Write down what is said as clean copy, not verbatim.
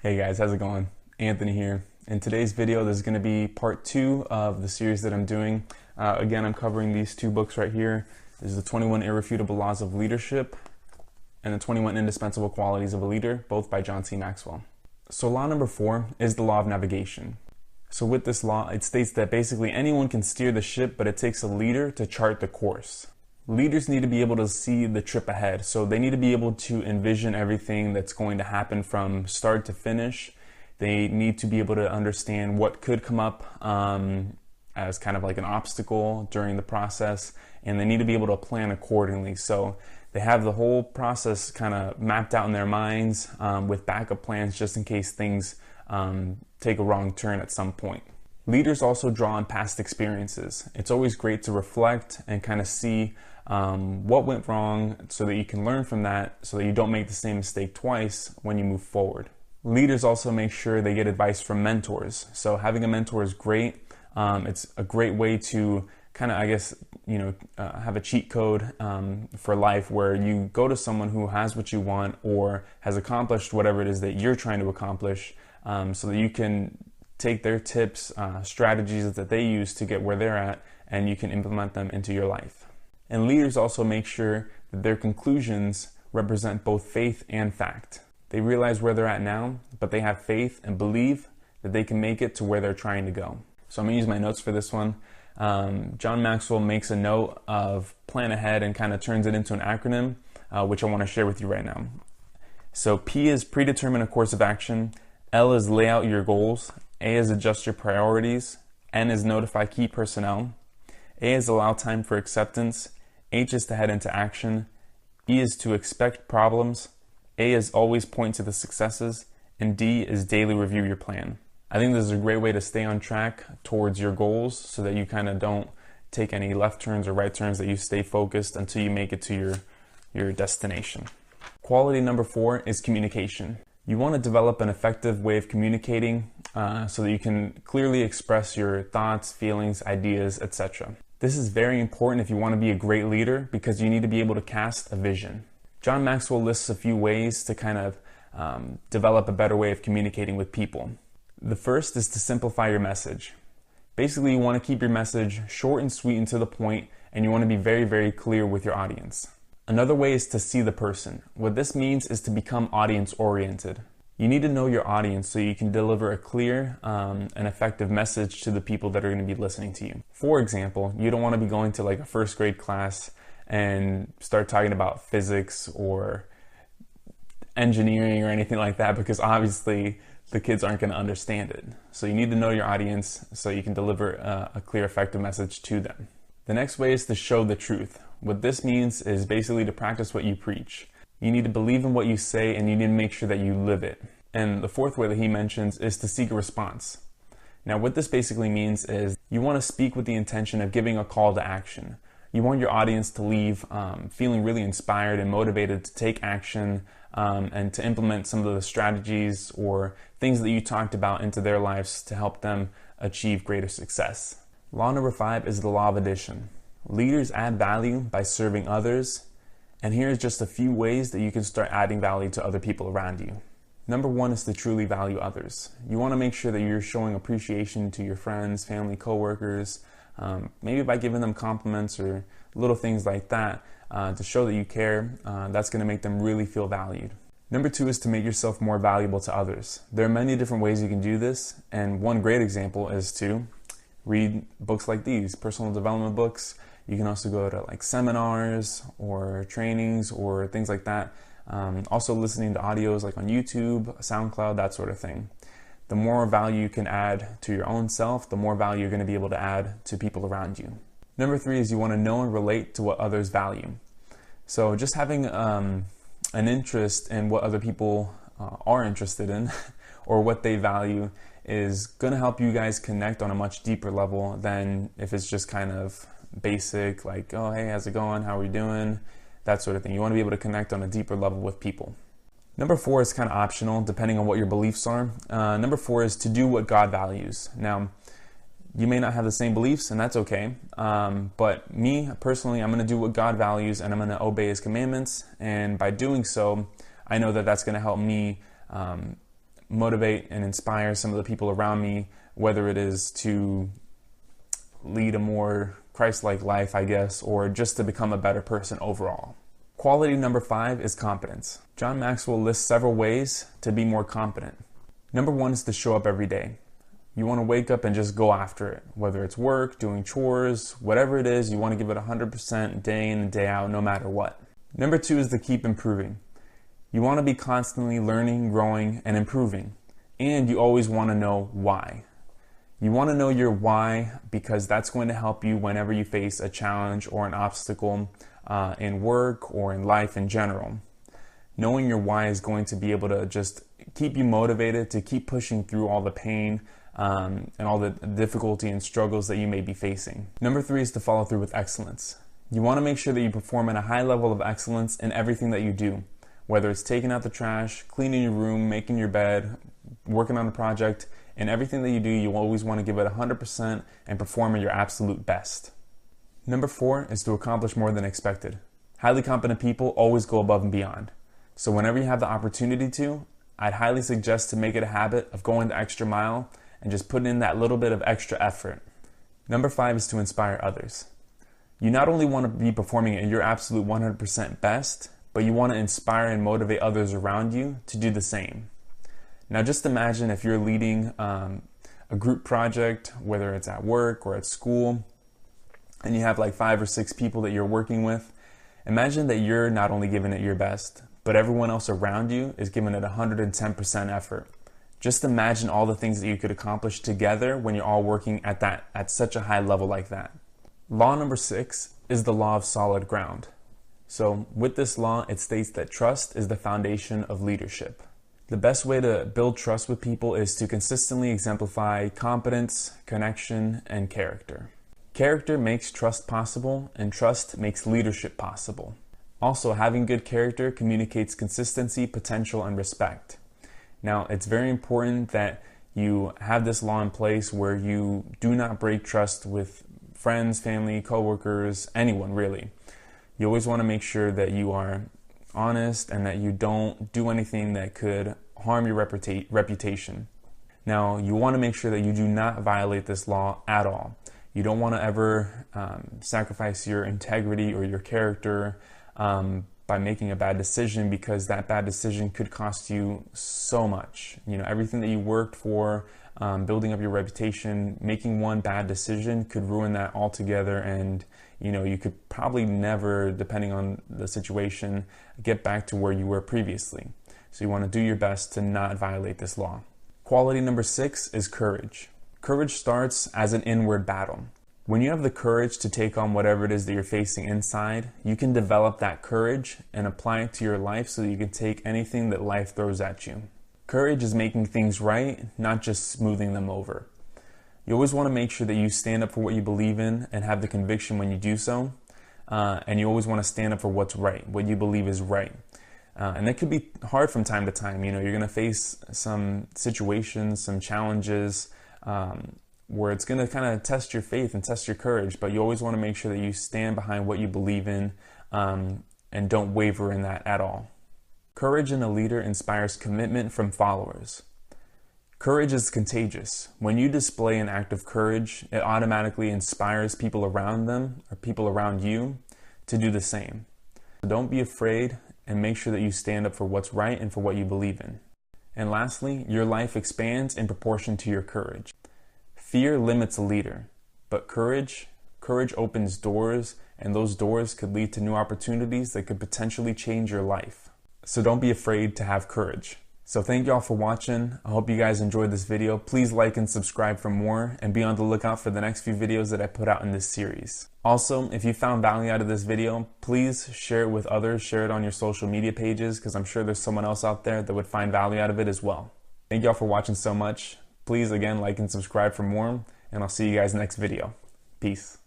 Hey guys, how's it going? Anthony here. In today's video, this is going to be part 2 of the series that I'm doing. Again, I'm covering these two books right here. This is the 21 Irrefutable Laws of Leadership and the 21 Indispensable Qualities of a Leader, both by John C. Maxwell. So law number 4 is the law of navigation. So with this law, it states that basically anyone can steer the ship, but it takes a leader to chart the course. Leaders need to be able to see the trip ahead. So they need to be able to envision everything that's going to happen from start to finish. They need to be able to understand what could come up as kind of like an obstacle during the process. And they need to be able to plan accordingly. So they have the whole process kind of mapped out in their minds with backup plans just in case things take a wrong turn at some point. Leaders also draw on past experiences. It's always great to reflect and kind of see what went wrong so that you can learn from that so that you don't make the same mistake twice when you move forward. Leaders also make sure they get advice from mentors. So having a mentor is great. It's a great way to kind of, have a cheat code for life where you go to someone who has what you want or has accomplished whatever it is that you're trying to accomplish so that you can take their tips, strategies that they use to get where they're at, and you can implement them into your life. And leaders also make sure that their conclusions represent both faith and fact. They realize where they're at now, but they have faith and believe that they can make it to where they're trying to go. So I'm gonna use my notes for this one. John Maxwell makes a note of plan ahead and kind of turns it into an acronym, which I want to share with you right now. So P is predetermine a course of action. L is lay out your goals. A is adjust your priorities. N is notify key personnel. A is allow time for acceptance. H is to head into action. E is to expect problems. A is always point to the successes. And D is daily review your plan. I think this is a great way to stay on track towards your goals so that you kind of don't take any left turns or right turns, that you stay focused until you make it to your destination. Quality number 4 is communication. You want to develop an effective way of communicating so that you can clearly express your thoughts, feelings, ideas, etc. This is very important if you want to be a great leader because you need to be able to cast a vision. John Maxwell lists a few ways to kind of develop a better way of communicating with people. The first is to simplify your message. Basically, you want to keep your message short and sweet and to the point, and you want to be very, very clear with your audience. Another way is to see the person. What this means is to become audience-oriented. You need to know your audience so you can deliver a clear and effective message to the people that are going to be listening to you. For example, you don't want to be going to like a first grade class and start talking about physics or engineering or anything like that, because obviously the kids aren't going to understand it. So you need to know your audience so you can deliver a clear, effective message to them. The next way is to show the truth. What this means is basically to practice what you preach. You need to believe in what you say and you need to make sure that you live it. And the fourth way that he mentions is to seek a response. Now what this basically means is you want to speak with the intention of giving a call to action. You want your audience to leave feeling really inspired and motivated to take action and to implement some of the strategies or things that you talked about into their lives to help them achieve greater success. Law number 5 is the law of addition. Leaders add value by serving others, and here's just a few ways that you can start adding value to other people around you. Number 1 is to truly value others. You want to make sure that you're showing appreciation to your friends, family, coworkers, maybe by giving them compliments or little things like that to show that you care. That's going to make them really feel valued. Number 2 is to make yourself more valuable to others. There are many different ways you can do this, and one great example is to read books like these, personal development books. You can also go to like seminars or trainings or things like that. Also listening to audios like on YouTube, SoundCloud, that sort of thing. The more value you can add to your own self, the more value you're going to be able to add to people around you. Number 3 is you want to know and relate to what others value. So just having an interest in what other people are interested in or what they value is going to help you guys connect on a much deeper level than if it's just kind of basic, like, oh, hey, how's it going? How are you doing? That sort of thing. You want to be able to connect on a deeper level with people. Number 4 is kind of optional depending on what your beliefs are. Number 4 is to do what God values. Now, you may not have the same beliefs, and that's okay. But me, personally, I'm going to do what God values, and I'm going to obey His commandments. And by doing so, I know that that's going to help me motivate and inspire some of the people around me, whether it is to lead a more Christ-like life, I guess, or just to become a better person overall. Quality number 5 is competence. John Maxwell lists several ways to be more competent. Number 1 is to show up every day. You want to wake up and just go after it, whether it's work, doing chores, whatever it is, you want to give it 100% day in and day out, no matter what. Number 2 is to keep improving. You want to be constantly learning, growing, and improving. And you always want to know why. You want to know your why because that's going to help you whenever you face a challenge or an obstacle in work or in life in general. Knowing your why is going to be able to just keep you motivated to keep pushing through all the pain and all the difficulty and struggles that you may be facing. Number 3 is to follow through with excellence. You want to make sure that you perform at a high level of excellence in everything that you do, whether it's taking out the trash, cleaning your room, making your bed, working on a project. In everything that you do, you always want to give it 100% and perform at your absolute best. Number 4 is to accomplish more than expected. Highly competent people always go above and beyond. So whenever you have the opportunity to, I'd highly suggest to make it a habit of going the extra mile and just putting in that little bit of extra effort. Number 5 is to inspire others. You not only want to be performing at your absolute 100% best, but you want to inspire and motivate others around you to do the same. Now just imagine if you're leading a group project, whether it's at work or at school, and you have like 5 or 6 people that you're working with. Imagine that you're not only giving it your best, but everyone else around you is giving it 110% effort. Just imagine all the things that you could accomplish together when you're all working at such a high level like that. Law number 6 is the law of solid ground. So with this law, it states that trust is the foundation of leadership. The best way to build trust with people is to consistently exemplify competence, connection, and character. Character makes trust possible, and trust makes leadership possible. Also, having good character communicates consistency, potential, and respect. Now, it's very important that you have this law in place where you do not break trust with friends, family, coworkers, anyone really. You always want to make sure that you are honest and that you don't do anything that could harm your reputation. Now, you want to make sure that you do not violate this law at all. You don't want to ever sacrifice your integrity or your character by making a bad decision, because that bad decision could cost you so much. You know, everything that you worked for, building up your reputation, making one bad decision could ruin that altogether, and you know, you could probably never, depending on the situation, get back to where you were previously. So you want to do your best to not violate this law. Quality number 6 is courage. Courage starts as an inward battle. When you have the courage to take on whatever it is that you're facing inside, you can develop that courage and apply it to your life so that you can take anything that life throws at you. Courage is making things right, not just smoothing them over. You always want to make sure that you stand up for what you believe in and have the conviction when you do so. And you always want to stand up for what's right, what you believe is right. And that could be hard from time to time. You know, you're going to face some situations, some challenges, where it's going to kind of test your faith and test your courage, but you always want to make sure that you stand behind what you believe in and don't waver in that at all. Courage in a leader inspires commitment from followers. Courage is contagious. When you display an act of courage, it automatically inspires people around them or people around you to do the same. So don't be afraid and make sure that you stand up for what's right and for what you believe in. And lastly, your life expands in proportion to your courage. Fear limits a leader, but courage opens doors, and those doors could lead to new opportunities that could potentially change your life. So don't be afraid to have courage. So thank y'all for watching. I hope you guys enjoyed this video. Please like and subscribe for more, and be on the lookout for the next few videos that I put out in this series. Also, if you found value out of this video, please share it with others. Share it on your social media pages, because I'm sure there's someone else out there that would find value out of it as well. Thank y'all for watching so much. Please, again, like and subscribe for more, and I'll see you guys next video. Peace.